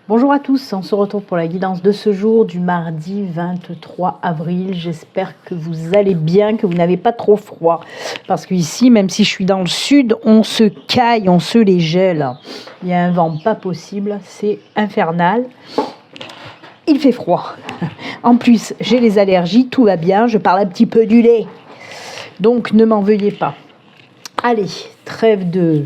Bonjour à tous, on se retrouve pour la guidance de ce jour du mardi 23 avril. J'espère que vous allez bien, que vous n'avez pas trop froid. Parce qu'ici, même si je suis dans le sud, on se caille, on se les gèle. Il y a un vent pas possible, c'est infernal. Il fait froid. En plus, j'ai les allergies, tout va bien, je parle un petit peu du lait. Donc ne m'en veuillez pas. Allez, trêve de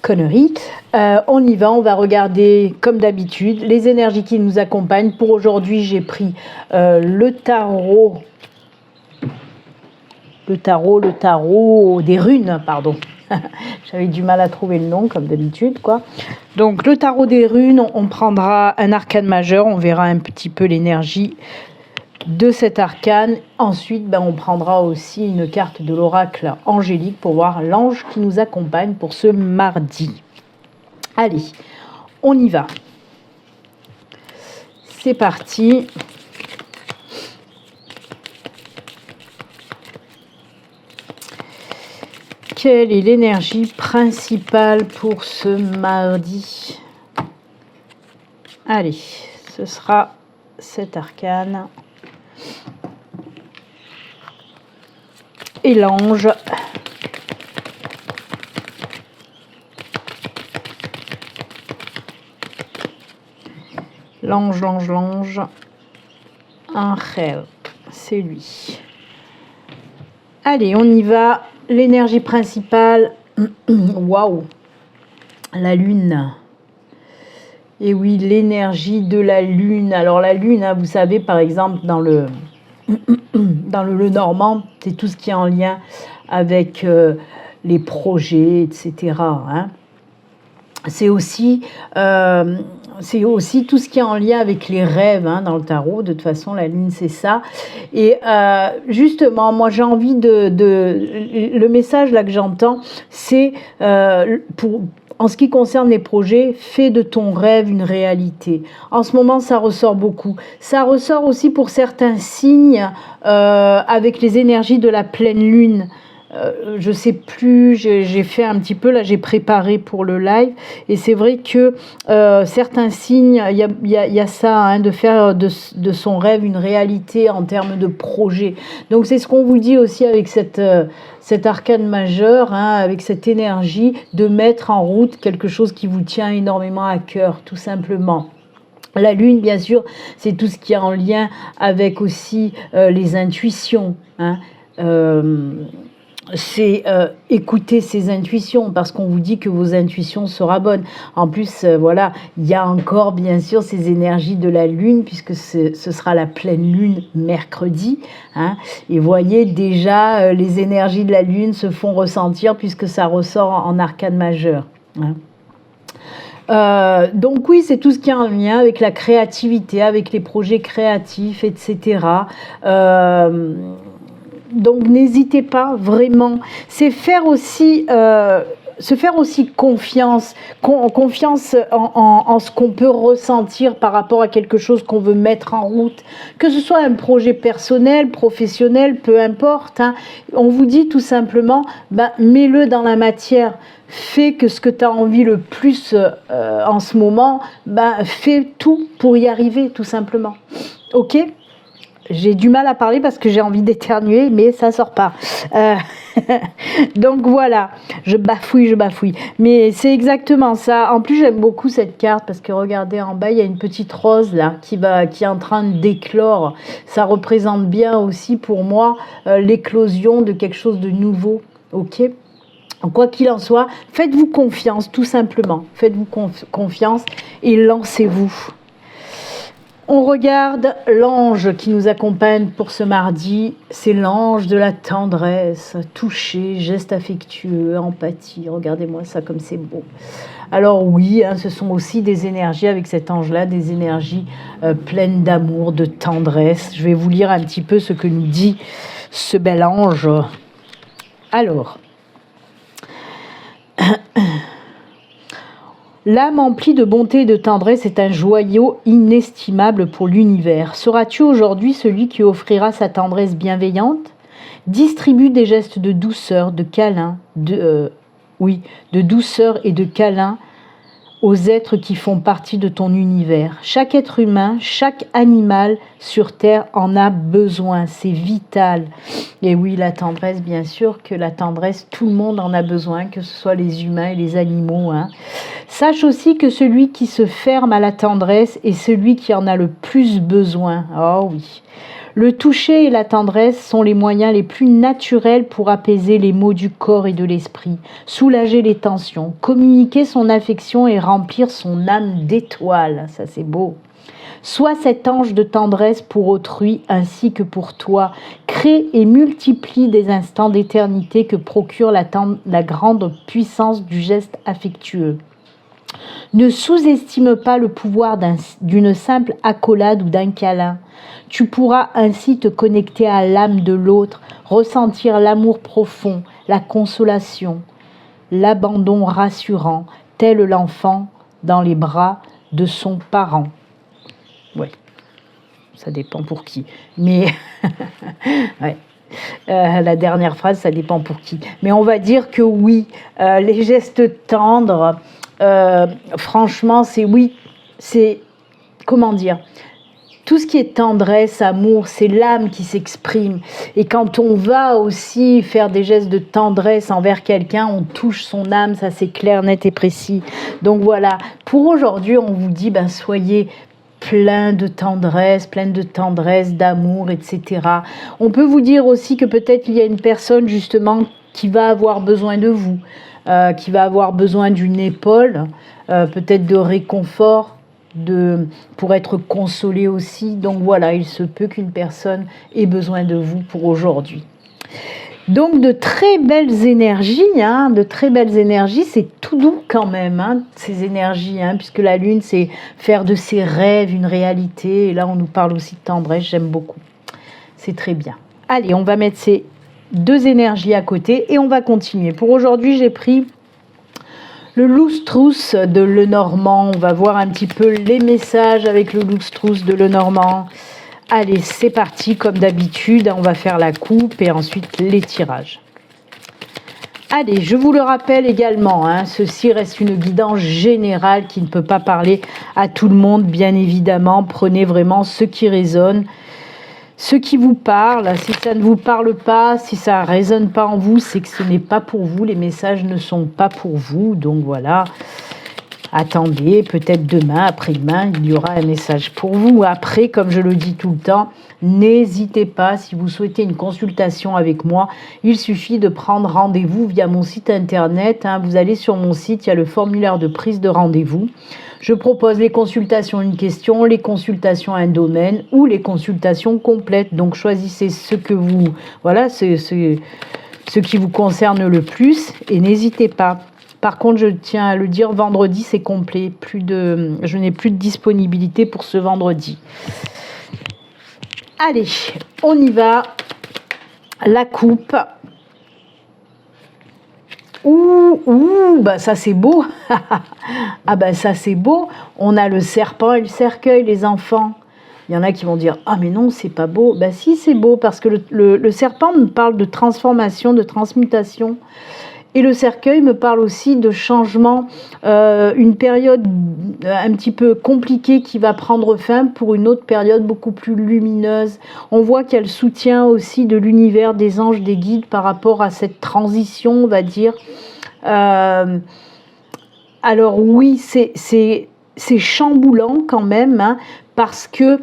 conneries. On y va, on va regarder comme d'habitude les énergies qui nous accompagnent. Pour aujourd'hui, j'ai pris le tarot des runes, pardon. J'avais du mal à trouver le nom comme d'habitude, quoi. Donc le tarot des runes, on prendra un arcane majeur, on verra un petit peu l'énergie de cet arcane. Ensuite, on prendra aussi une carte de l'oracle angélique pour voir l'ange qui nous accompagne pour ce mardi. Allez, on y va. C'est parti. Quelle est l'énergie principale pour ce mardi? Allez, ce sera cet arcane. Et l'ange. L'ange. Angel, c'est lui. Allez, on y va. L'énergie principale. Waouh! La lune. Et oui, l'énergie de la lune. Alors la lune, vous savez, par exemple, dans le Normand, c'est tout ce qui est en lien avec les projets, etc. C'est aussi tout ce qui est en lien avec les rêves dans le tarot. De toute façon, la lune, c'est ça. Et justement, moi, j'ai envie le message là que j'entends, c'est en ce qui concerne les projets, fais de ton rêve une réalité. En ce moment, ça ressort beaucoup. Ça ressort aussi pour certains signes avec les énergies de la pleine lune. Je sais plus, j'ai fait un petit peu, là j'ai préparé pour le live, et c'est vrai que certains signes, il y a ça, de faire de son rêve une réalité en termes de projet. Donc c'est ce qu'on vous dit aussi avec cet arcane majeur, avec cette énergie de mettre en route quelque chose qui vous tient énormément à cœur, tout simplement. La lune, bien sûr, c'est tout ce qui est en lien avec aussi les intuitions, c'est écouter ses intuitions, parce qu'on vous dit que vos intuitions seront bonnes. En plus, voilà, il y a encore bien sûr ces énergies de la lune, puisque ce sera la pleine lune mercredi, et voyez déjà les énergies de la lune se font ressentir puisque ça ressort en arcane majeur. Donc oui, c'est tout ce qui est en lien avec la créativité, avec les projets créatifs, etc. Donc n'hésitez pas, vraiment. C'est faire aussi, se faire aussi confiance en ce qu'on peut ressentir par rapport à quelque chose qu'on veut mettre en route. Que ce soit un projet personnel, professionnel, peu importe. On vous dit tout simplement, mets-le dans la matière. Fais que ce que tu as envie le plus en ce moment, fais tout pour y arriver, tout simplement. Ok ? J'ai du mal à parler parce que j'ai envie d'éternuer, mais ça sort pas. Donc voilà, je bafouille. Mais c'est exactement ça. En plus, j'aime beaucoup cette carte parce que regardez en bas, il y a une petite rose là qui est en train d'éclore. Ça représente bien aussi pour moi l'éclosion de quelque chose de nouveau. Ok ? Quoi qu'il en soit, faites-vous confiance, tout simplement. Faites-vous confiance et lancez-vous. On regarde l'ange qui nous accompagne pour ce mardi. C'est l'ange de la tendresse, toucher, geste affectueux, empathie. Regardez-moi ça comme c'est beau. Alors oui, ce sont aussi des énergies avec cet ange-là, des énergies pleines d'amour, de tendresse. Je vais vous lire un petit peu ce que nous dit ce bel ange. Alors... L'âme emplie de bonté et de tendresse est un joyau inestimable pour l'univers. Seras-tu aujourd'hui celui qui offrira sa tendresse bienveillante ? Distribue des gestes de douceur, de câlin, de douceur et de câlin aux êtres qui font partie de ton univers. Chaque être humain, chaque animal sur Terre en a besoin, c'est vital. Et oui, la tendresse, bien sûr que la tendresse, tout le monde en a besoin, que ce soit les humains et les animaux. Hein. Sache aussi que celui qui se ferme à la tendresse est celui qui en a le plus besoin. Oh oui. Le toucher et la tendresse sont les moyens les plus naturels pour apaiser les maux du corps et de l'esprit, soulager les tensions, communiquer son affection et remplir son âme d'étoiles. Ça, c'est beau. Sois cet ange de tendresse pour autrui ainsi que pour toi. Crée et multiplie des instants d'éternité que procure la grande puissance du geste affectueux. Ne sous-estime pas le pouvoir d'une simple accolade ou d'un câlin. Tu pourras ainsi te connecter à l'âme de l'autre, ressentir l'amour profond, la consolation, l'abandon rassurant, tel l'enfant dans les bras de son parent. Oui, ça dépend pour qui. Mais ouais. La dernière phrase, ça dépend pour qui. Mais on va dire que oui, les gestes tendres, franchement, c'est oui, c'est, comment dire, tout ce qui est tendresse, amour, c'est l'âme qui s'exprime. Et quand on va aussi faire des gestes de tendresse envers quelqu'un, on touche son âme, ça c'est clair, net et précis. Donc voilà, pour aujourd'hui, on vous dit, soyez plein de tendresse, d'amour, etc. On peut vous dire aussi que peut-être il y a une personne justement qui va avoir besoin de vous, qui va avoir besoin d'une épaule, peut-être de réconfort, pour être consolée aussi. Donc voilà, il se peut qu'une personne ait besoin de vous pour aujourd'hui. Donc de très belles énergies, c'est tout doux quand même, ces énergies, puisque la lune c'est faire de ses rêves une réalité, et là on nous parle aussi de tendresse, j'aime beaucoup, c'est très bien. Allez, on va mettre ces deux énergies à côté et on va continuer. Pour aujourd'hui, j'ai pris le Loustrous de Lenormand. On va voir un petit peu les messages avec le Loustrous de Lenormand. Allez, c'est parti, comme d'habitude, on va faire la coupe et ensuite les tirages. Allez, je vous le rappelle également, ceci reste une guidance générale qui ne peut pas parler à tout le monde, bien évidemment. Prenez vraiment ce qui résonne, ce qui vous parle. Si ça ne vous parle pas, si ça ne résonne pas en vous, c'est que ce n'est pas pour vous. Les messages ne sont pas pour vous. Donc voilà, attendez, peut-être demain, après-demain, il y aura un message pour vous. Après, comme je le dis tout le temps, n'hésitez pas, si vous souhaitez une consultation avec moi, il suffit de prendre rendez-vous via mon site internet. Vous allez sur mon site, il y a le formulaire de prise de rendez-vous. Je propose les consultations une question, les consultations un domaine ou les consultations complètes. Donc choisissez ce que vous, voilà, ce qui vous concerne le plus et n'hésitez pas. Par contre, je tiens à le dire, vendredi c'est complet. Je n'ai plus de disponibilité pour ce vendredi. Allez, on y va. La coupe. Ça c'est beau. Ça c'est beau. On a le serpent et le cercueil, les enfants. Il y en a qui vont dire « Ah mais non, c'est pas beau ». Si, c'est beau parce que le serpent me parle de transformation, de transmutation. Et le cercueil me parle aussi de changement, une période un petit peu compliquée qui va prendre fin pour une autre période beaucoup plus lumineuse. On voit qu'il y a le soutien aussi de l'univers, des anges, des guides par rapport à cette transition, on va dire. Alors oui, c'est chamboulant quand même, parce que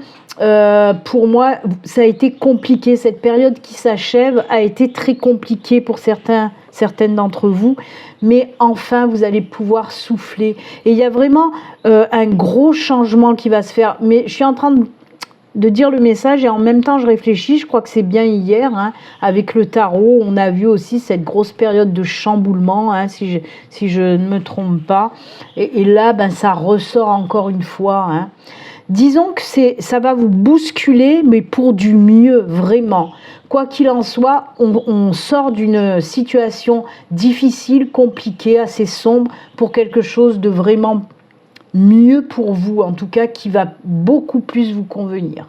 pour moi, ça a été compliqué. Cette période qui s'achève a été très compliquée pour certaines d'entre vous, mais enfin vous allez pouvoir souffler. Et il y a vraiment un gros changement qui va se faire. Mais je suis en train de dire le message et en même temps je réfléchis. Je crois que c'est bien hier, avec le tarot, on a vu aussi cette grosse période de chamboulement, si je ne me trompe pas. Et là, ça ressort encore une fois. Disons que ça va vous bousculer, mais pour du mieux, vraiment. Quoi qu'il en soit, on sort d'une situation difficile, compliquée, assez sombre, pour quelque chose de vraiment mieux pour vous, en tout cas, qui va beaucoup plus vous convenir.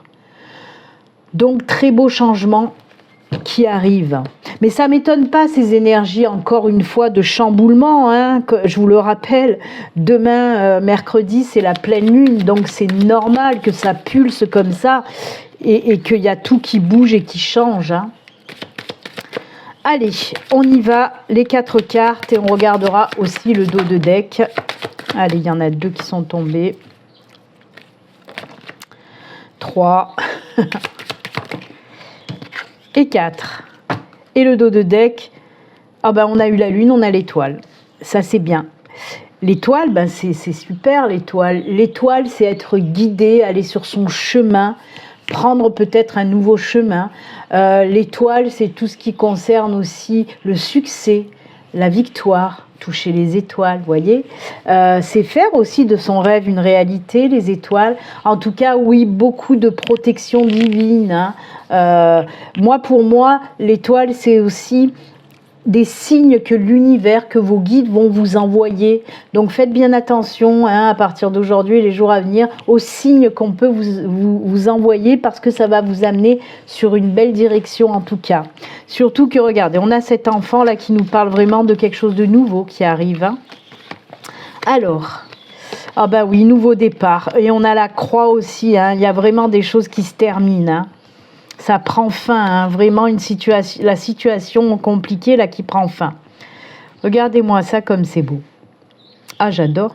Donc, très beau changement. qui arrive. Mais ça m'étonne pas, ces énergies, encore une fois, de chamboulement, hein, que je vous le rappelle, demain, mercredi, c'est la pleine lune, donc c'est normal que ça pulse comme ça, et qu'il y a tout qui bouge et qui change. Hein. Allez, on y va, les 4 cartes, et on regardera aussi le dos de deck. Allez, il y en a 2 qui sont tombés. 3 et 4. Et le dos de deck, ah ben on a eu la lune, on a l'étoile. Ça c'est bien. L'étoile, ben c'est super l'étoile. L'étoile, c'est être guidé, aller sur son chemin, prendre peut-être un nouveau chemin. L'étoile, c'est tout ce qui concerne aussi le succès, la victoire, toucher les étoiles, voyez. C'est faire aussi de son rêve une réalité, les étoiles. En tout cas, oui, beaucoup de protection divine. Hein. Pour moi, l'étoile, c'est aussi des signes que l'univers, que vos guides vont vous envoyer. Donc faites bien attention, hein, à partir d'aujourd'hui et les jours à venir, aux signes qu'on peut vous envoyer, parce que ça va vous amener sur une belle direction en tout cas. Surtout que regardez, on a cet enfant là qui nous parle vraiment de quelque chose de nouveau qui arrive. Hein. Alors, ah bah oui, nouveau départ. Et on a la croix aussi, hein, il y a vraiment des choses qui se terminent. Hein. Ça prend fin, hein, vraiment la situation compliquée là qui prend fin. Regardez-moi ça comme c'est beau. Ah, j'adore.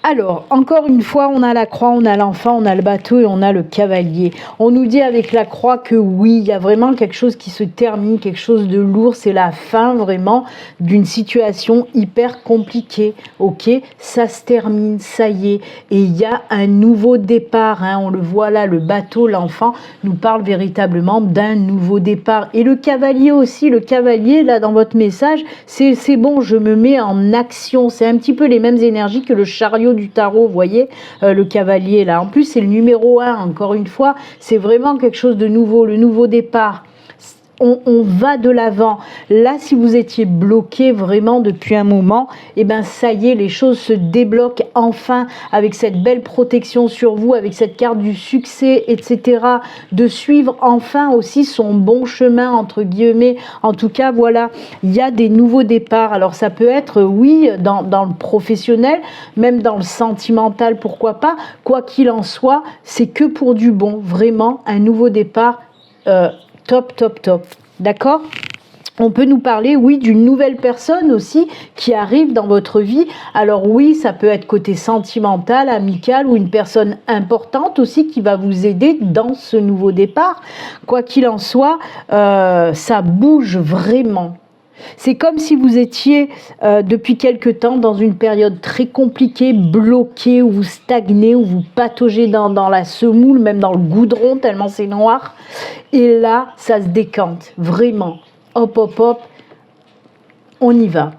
Alors, encore une fois, on a la croix, on a l'enfant, on a le bateau et on a le cavalier. On nous dit avec la croix que oui, il y a vraiment quelque chose qui se termine, quelque chose de lourd. C'est la fin vraiment d'une situation hyper compliquée. Ok, ça se termine, ça y est. Et il y a un nouveau départ. Hein. On le voit là, le bateau, l'enfant nous parle véritablement d'un nouveau départ. Et le cavalier aussi, le cavalier là dans votre message, c'est bon, je me mets en action. C'est un petit peu les mêmes énergies que le chariot du tarot, vous voyez, le cavalier là. En plus, c'est le numéro 1, encore une fois, c'est vraiment quelque chose de nouveau, le nouveau départ. On va de l'avant. Là, si vous étiez bloqué vraiment depuis un moment, et ben ça y est, les choses se débloquent enfin avec cette belle protection sur vous, avec cette carte du succès, etc. De suivre enfin aussi son bon chemin, entre guillemets. En tout cas, voilà, il y a des nouveaux départs. Alors, ça peut être, oui, dans le professionnel, même dans le sentimental, pourquoi pas. Quoi qu'il en soit, c'est que pour du bon. Vraiment, un nouveau départ top, top, top. D'accord ? On peut nous parler, oui, d'une nouvelle personne aussi qui arrive dans votre vie. Alors oui, ça peut être côté sentimental, amical, ou une personne importante aussi qui va vous aider dans ce nouveau départ. Quoi qu'il en soit, ça bouge vraiment. C'est comme si vous étiez depuis quelque temps dans une période très compliquée, bloqué, où vous stagnez, où vous pataugez dans la semoule, même dans le goudron, tellement c'est noir. Et là, ça se décante, vraiment. Hop, hop, hop, on y va.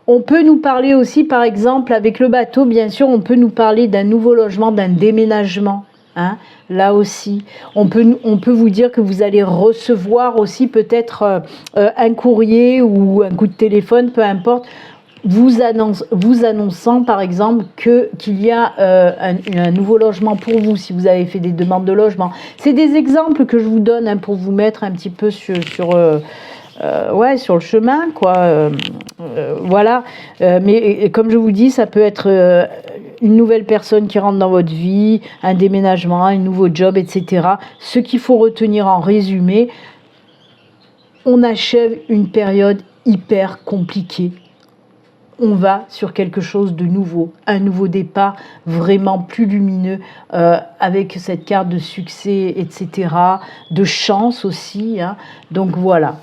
On peut nous parler aussi, par exemple, avec le bateau, bien sûr, on peut nous parler d'un nouveau logement, d'un déménagement. Hein, là aussi, on peut vous dire que vous allez recevoir aussi peut-être un courrier ou un coup de téléphone, peu importe, vous annonçant par exemple qu'il y a un nouveau logement pour vous, si vous avez fait des demandes de logement. C'est des exemples que je vous donne, hein, pour vous mettre un petit peu sur le chemin, quoi. Voilà. Mais comme je vous dis, ça peut être une nouvelle personne qui rentre dans votre vie, un déménagement, un nouveau job, etc. Ce qu'il faut retenir en résumé, on achève une période hyper compliquée. On va sur quelque chose de nouveau, un nouveau départ vraiment plus lumineux, avec cette carte de succès, etc., de chance aussi. Hein. Donc voilà.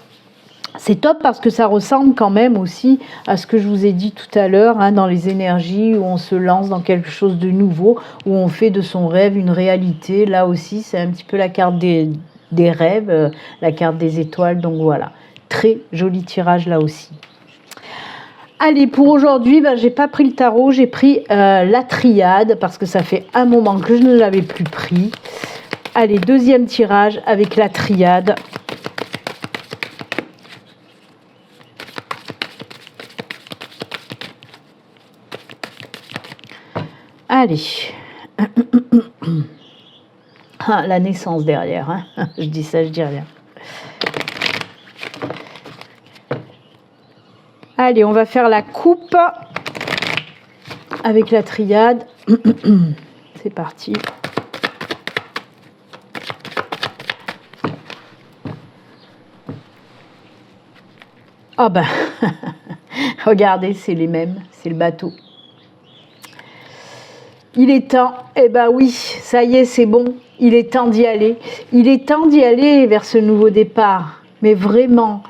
C'est top parce que ça ressemble quand même aussi à ce que je vous ai dit tout à l'heure, hein, dans les énergies où on se lance dans quelque chose de nouveau, où on fait de son rêve une réalité. Là aussi, c'est un petit peu la carte des rêves, la carte des étoiles. Donc voilà, très joli tirage là aussi. Allez, pour aujourd'hui, j'ai pas pris le tarot, j'ai pris la triade parce que ça fait un moment que je ne l'avais plus pris. Allez, deuxième tirage avec la triade. Allez. la naissance derrière. Hein. Je dis ça, je dis rien. Allez, on va faire la coupe avec la triade. C'est parti. Ah ben, regardez, c'est les mêmes, c'est le bateau. Il est temps, eh ben oui, ça y est, c'est bon, il est temps d'y aller. Il est temps d'y aller vers ce nouveau départ, mais vraiment.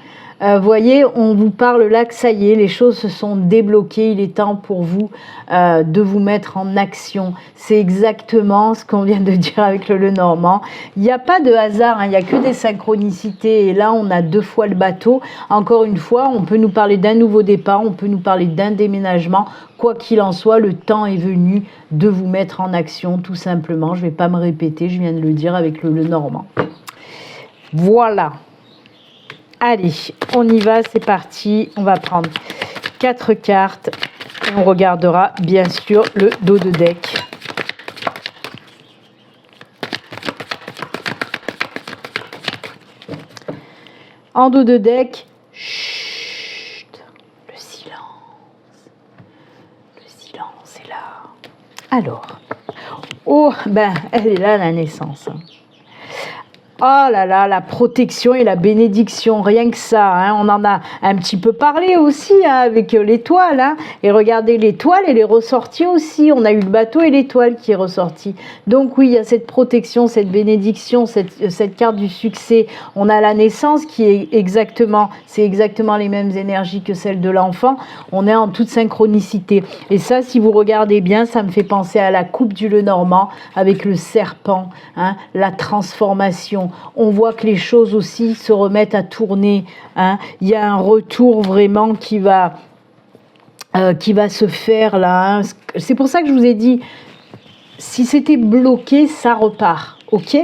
Voyez, on vous parle là que ça y est, les choses se sont débloquées, il est temps pour vous de vous mettre en action. C'est exactement ce qu'on vient de dire avec le Lenormand. Il n'y a pas de hasard, hein, il n'y a que des synchronicités, et là on a 2 fois le bateau. Encore une fois, on peut nous parler d'un nouveau départ, on peut nous parler d'un déménagement. Quoi qu'il en soit, le temps est venu de vous mettre en action, tout simplement. Je ne vais pas me répéter, je viens de le dire avec le Lenormand. Voilà. Allez, on y va, c'est parti. On va prendre 4 cartes et on regardera bien sûr le dos de deck. En dos de deck, chut, le silence. Le silence est là. Alors, oh, ben, elle est là, la naissance. Oh là là, la protection et la bénédiction, rien que ça, hein, on en a un petit peu parlé aussi hein, avec l'étoile. Hein, et regardez, l'étoile, elle est ressortie aussi. On a eu le bateau et l'étoile qui est ressortie. Donc oui, il y a cette protection, cette bénédiction, cette carte du succès. On a la naissance qui est exactement, c'est exactement les mêmes énergies que celle de l'enfant. On est en toute synchronicité. Et ça, si vous regardez bien, ça me fait penser à la coupe du Lenormand avec le serpent, hein, la transformation. On voit que les choses aussi se remettent à tourner. Hein. Il y a un retour vraiment qui va se faire là. Hein. C'est pour ça que je vous ai dit, si c'était bloqué, ça repart. Ok ?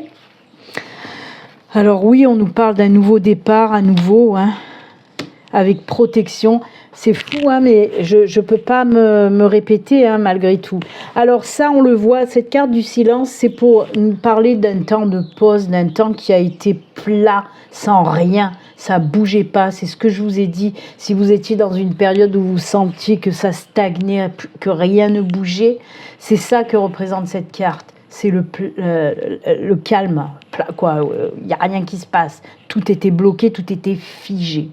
Alors oui, on nous parle d'un nouveau départ à nouveau, hein, avec protection. C'est fou, hein, mais je ne peux pas me répéter hein, malgré tout. Alors ça, on le voit, cette carte du silence, c'est pour nous parler d'un temps de pause, d'un temps qui a été plat, sans rien. Ça bougeait pas, c'est ce que je vous ai dit. Si vous étiez dans une période où vous sentiez que ça stagnait, que rien ne bougeait, c'est ça que représente cette carte. C'est le calme, quoi. Il n'y a rien qui se passe. Tout était bloqué, tout était figé.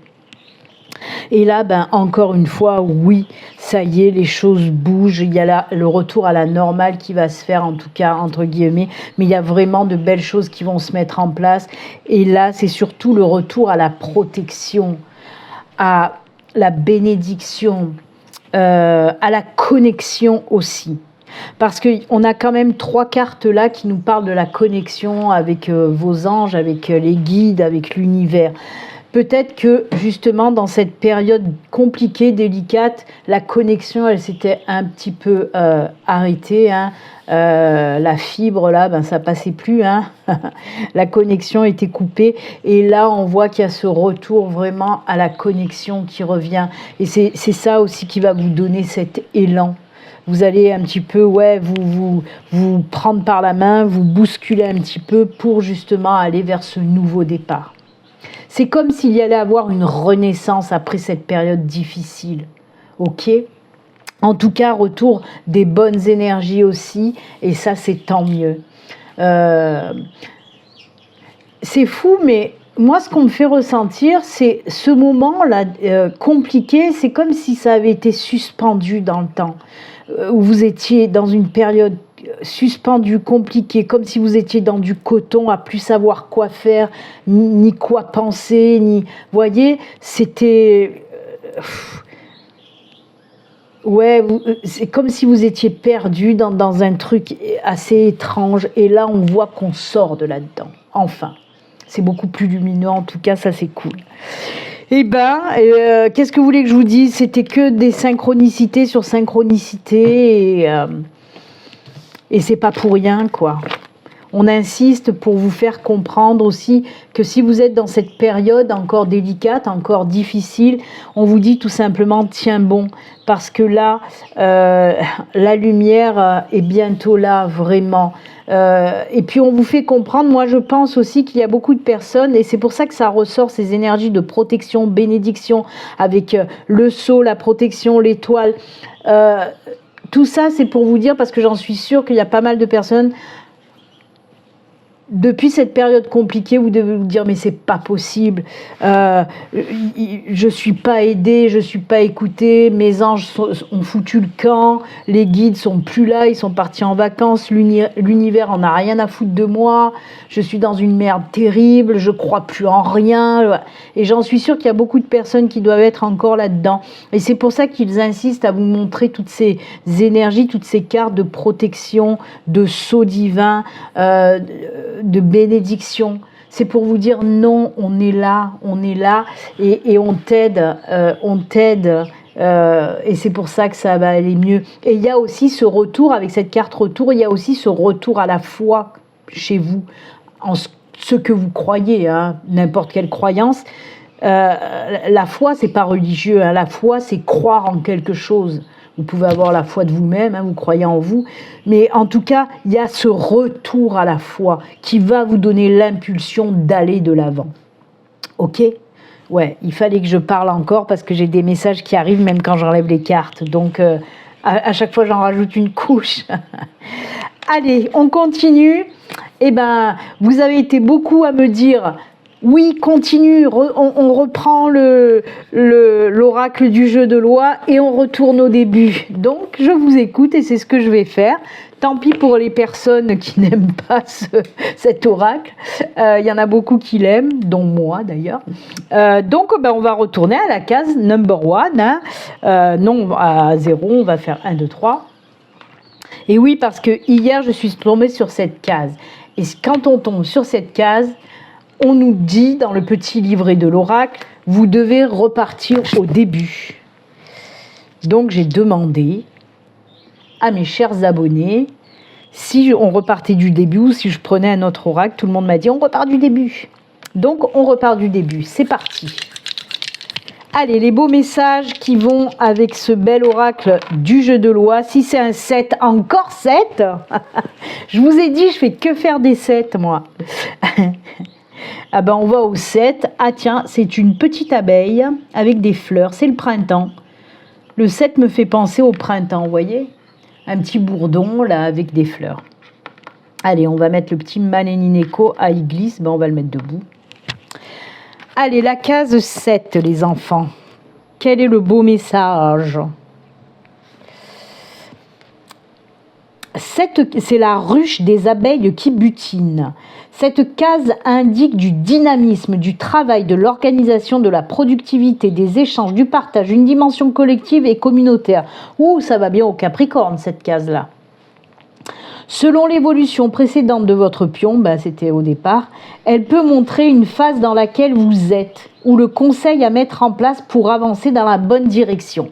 Et là, ben, encore une fois, oui, ça y est, les choses bougent. Il y a là le retour à la normale qui va se faire, en tout cas, entre guillemets. Mais il y a vraiment de belles choses qui vont se mettre en place. Et là, c'est surtout le retour à la protection, à la bénédiction, à la connexion aussi. Parce qu'on a quand même 3 cartes là qui nous parlent de la connexion avec vos anges, avec les guides, avec l'univers. Peut-être que justement dans cette période compliquée, délicate, la connexion elle s'était un petit peu arrêtée. Hein. La fibre là, ben ça passait plus. Hein. La connexion était coupée et là on voit qu'il y a ce retour vraiment à la connexion qui revient. Et c'est ça aussi qui va vous donner cet élan. Vous allez un petit peu, ouais, vous prendre par la main, vous bousculer un petit peu pour justement aller vers ce nouveau départ. C'est comme s'il y allait avoir une renaissance après cette période difficile. Ok ? En tout cas, retour des bonnes énergies aussi, et ça, c'est tant mieux. C'est fou, mais moi, ce qu'on me fait ressentir, c'est ce moment-là compliqué, c'est comme si ça avait été suspendu dans le temps, où vous étiez dans une période suspendu, compliqué, comme si vous étiez dans du coton, à plus savoir quoi faire, ni quoi penser, ni... Voyez, c'était... Ouais, c'est comme si vous étiez perdu dans un truc assez étrange, et là, on voit qu'on sort de là-dedans, enfin. C'est beaucoup plus lumineux, en tout cas, ça, c'est cool. Eh ben, qu'est-ce que vous voulez que je vous dise ? C'était que des synchronicités sur synchronicités, et c'est pas pour rien, quoi. On insiste pour vous faire comprendre aussi que si vous êtes dans cette période encore délicate, encore difficile, on vous dit tout simplement tiens bon, parce que là, la lumière est bientôt là, vraiment. Et puis on vous fait comprendre, moi je pense aussi qu'il y a beaucoup de personnes, et c'est pour ça que ça ressort ces énergies de protection, bénédiction, avec le sceau, la protection, l'étoile. Tout ça c'est pour vous dire, parce que j'en suis sûre qu'il y a pas mal de personnes, depuis cette période compliquée, vous devez vous dire mais c'est pas possible, je suis pas aidée, je suis pas écoutée, mes anges ont foutu le camp, les guides sont plus là, ils sont partis en vacances, l'univers en a rien à foutre de moi, je suis dans une merde terrible, je crois plus en rien, et j'en suis sûre qu'il y a beaucoup de personnes qui doivent être encore là-dedans, et c'est pour ça qu'ils insistent à vous montrer toutes ces énergies, toutes ces cartes de protection, de sceau divin, de bénédiction. C'est pour vous dire non, on est là et on t'aide, et c'est pour ça que ça va aller mieux. Et il y a aussi ce retour, avec cette carte retour, il y a aussi ce retour à la foi chez vous, en ce que vous croyez, hein, n'importe quelle croyance. La foi, c'est pas religieux, hein, la foi, c'est croire en quelque chose. Vous pouvez avoir la foi de vous-même, hein, vous croyez en vous, mais en tout cas, il y a ce retour à la foi qui va vous donner l'impulsion d'aller de l'avant. Ok ? Ouais, il fallait que je parle encore parce que j'ai des messages qui arrivent même quand j'enlève les cartes. Donc, à chaque fois, j'en rajoute une couche. Allez, on continue. Eh ben, vous avez été beaucoup à me dire... Oui, continue, on reprend l'oracle du jeu de loi et on retourne au début. Donc, je vous écoute et c'est ce que je vais faire. Tant pis pour les personnes qui n'aiment pas cet oracle. Il y en a beaucoup qui l'aiment, dont moi d'ailleurs. Donc, on va retourner à la case number 1. Hein. Non, à 0, on va faire 1, 2, 3. Et oui, parce que hier, je suis tombée sur cette case. Et quand on tombe sur cette case... On nous dit dans le petit livret de l'oracle, vous devez repartir au début. Donc j'ai demandé à mes chers abonnés si on repartait du début ou si je prenais un autre oracle. Tout le monde m'a dit on repart du début. Donc on repart du début, c'est parti. Allez, les beaux messages qui vont avec ce bel oracle du jeu de loi. Si c'est un 7, encore 7. Je vous ai dit, je fais que faire des 7 moi. Ah ben on va au 7. Ah tiens, c'est une petite abeille avec des fleurs. C'est le printemps. Le 7 me fait penser au printemps, vous voyez ? Un petit bourdon là avec des fleurs. Allez, on va mettre le petit Manenineko à Iglis. Ben on va le mettre debout. Allez, la case 7, les enfants. Quel est le beau message ? C'est la ruche des abeilles qui butine. Cette case indique du dynamisme, du travail, de l'organisation, de la productivité, des échanges, du partage, une dimension collective et communautaire. Ouh, ça va bien au Capricorne, cette case-là. Selon l'évolution précédente de votre pion, ben c'était au départ, elle peut montrer une phase dans laquelle vous êtes, ou le conseil à mettre en place pour avancer dans la bonne direction.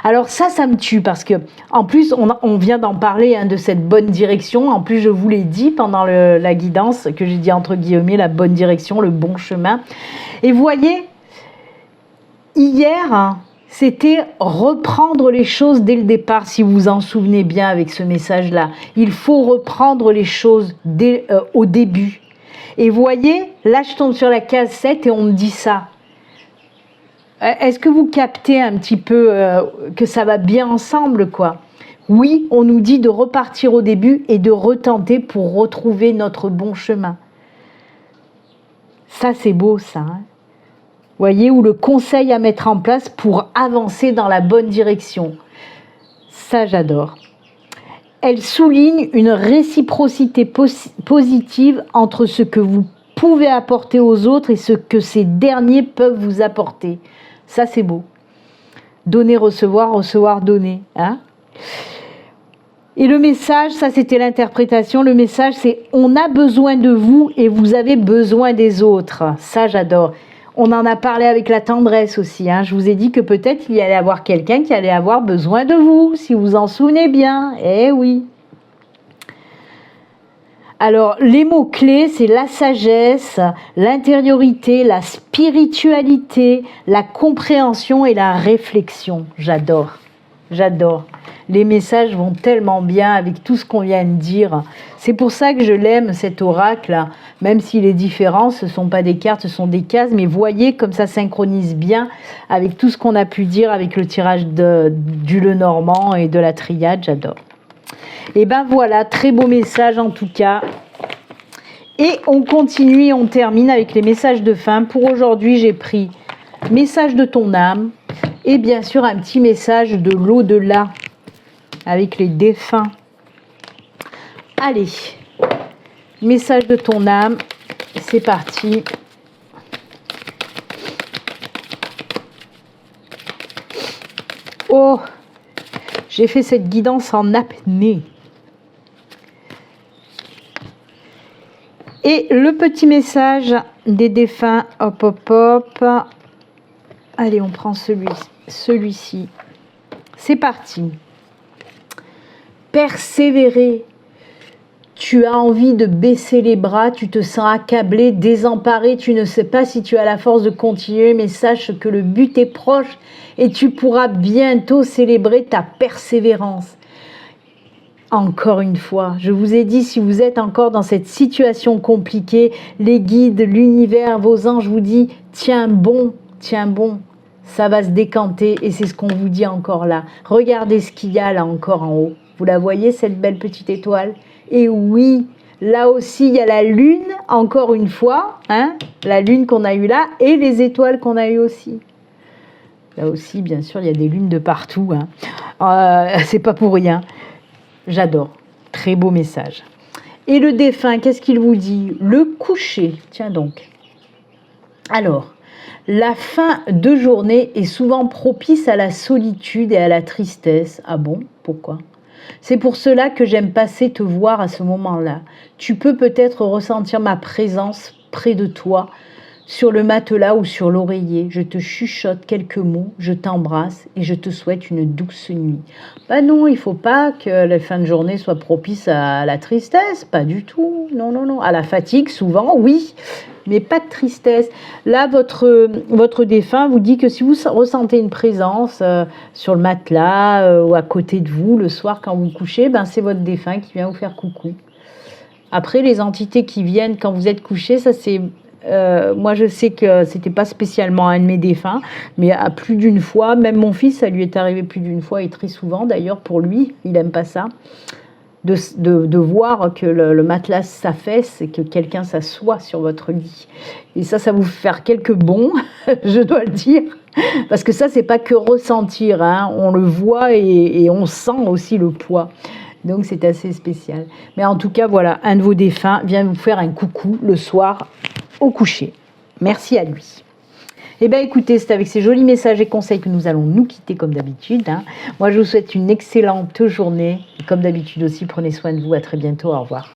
Alors ça me tue parce que, en plus, on vient d'en parler hein, de cette bonne direction. En plus, je vous l'ai dit pendant la guidance, que j'ai dit entre guillemets, la bonne direction, le bon chemin. Et voyez, hier... Hein, c'était reprendre les choses dès le départ, si vous vous en souvenez bien avec ce message-là. Il faut reprendre les choses au début. Et voyez, là je tombe sur la case 7 et on me dit ça. Est-ce que vous captez un petit peu que ça va bien ensemble, quoi ? Oui, on nous dit de repartir au début et de retenter pour retrouver notre bon chemin. Ça, c'est beau, ça, hein ? Voyez, ou le conseil à mettre en place pour avancer dans la bonne direction. Ça, j'adore. Elle souligne une réciprocité positive entre ce que vous pouvez apporter aux autres et ce que ces derniers peuvent vous apporter. Ça, c'est beau. Donner, recevoir, recevoir, donner. Hein ? Et le message, ça c'était l'interprétation, le message c'est « on a besoin de vous et vous avez besoin des autres ». Ça, j'adore. On en a parlé avec la tendresse aussi. Hein. Je vous ai dit que peut-être il y allait avoir quelqu'un qui allait avoir besoin de vous, si vous en souvenez bien. Eh oui. Alors, les mots-clés, c'est la sagesse, l'intériorité, la spiritualité, la compréhension et la réflexion. J'adore. J'adore. Les messages vont tellement bien avec tout ce qu'on vient de dire. C'est pour ça que je l'aime, cet oracle, même s'il est différent. Ce ne sont pas des cartes, ce sont des cases. Mais voyez comme ça synchronise bien avec tout ce qu'on a pu dire avec le tirage du Lenormand et de la triade. J'adore. Et ben voilà, très beau message en tout cas. Et on continue et on termine avec les messages de fin. Pour aujourd'hui, j'ai pris message de ton âme et bien sûr un petit message de l'au-delà avec les défunts. Allez, message de ton âme, c'est parti. Oh, j'ai fait cette guidance en apnée. Et le petit message des défunts, hop, hop, hop. Allez, on prend celui-ci. C'est parti. Persévérer. Tu as envie de baisser les bras, tu te sens accablé, désemparé, tu ne sais pas si tu as la force de continuer, mais sache que le but est proche et tu pourras bientôt célébrer ta persévérance. Encore une fois, je vous ai dit, si vous êtes encore dans cette situation compliquée, les guides, l'univers, vos anges vous disent tiens bon, ça va se décanter et c'est ce qu'on vous dit encore là. Regardez ce qu'il y a là encore en haut. Vous la voyez, cette belle petite étoile? Et oui, là aussi, il y a la lune, encore une fois, hein, la lune qu'on a eue là et les étoiles qu'on a eues aussi. Là aussi, bien sûr, il y a des lunes de partout. Hein. C'est pas pour rien. J'adore. Très beau message. Et le défunt, qu'est-ce qu'il vous dit? Le coucher. Tiens donc. Alors, la fin de journée est souvent propice à la solitude et à la tristesse. Ah bon? Pourquoi? C'est pour cela que j'aime passer te voir à ce moment-là. Tu peux peut-être ressentir ma présence près de toi, sur le matelas ou sur l'oreiller. Je te chuchote quelques mots, je t'embrasse et je te souhaite une douce nuit. Ben non, il ne faut pas que la fin de journée soit propice à la tristesse, pas du tout. Non, non, non. À la fatigue, souvent, oui, mais pas de tristesse. Là, votre défunt vous dit que si vous ressentez une présence sur le matelas ou à côté de vous le soir quand vous couchez, ben c'est votre défunt qui vient vous faire coucou. Après, les entités qui viennent quand vous êtes couché, ça c'est... moi je sais que c'était pas spécialement un de mes défunts, mais à plus d'une fois, même mon fils, ça lui est arrivé plus d'une fois et très souvent d'ailleurs pour lui, il aime pas ça, de voir que le matelas s'affaisse et que quelqu'un s'assoit sur votre lit. Et ça vous fait faire quelques bonds, je dois le dire, parce que ça c'est pas que ressentir, hein, on le voit et on sent aussi le poids. Donc c'est assez spécial. Mais en tout cas, voilà, un de vos défunts vient vous faire un coucou le soir au coucher. Merci à lui. Eh bien écoutez, c'est avec ces jolis messages et conseils que nous allons nous quitter comme d'habitude. Hein. Moi je vous souhaite une excellente journée. Et comme d'habitude aussi, prenez soin de vous. À très bientôt. Au revoir.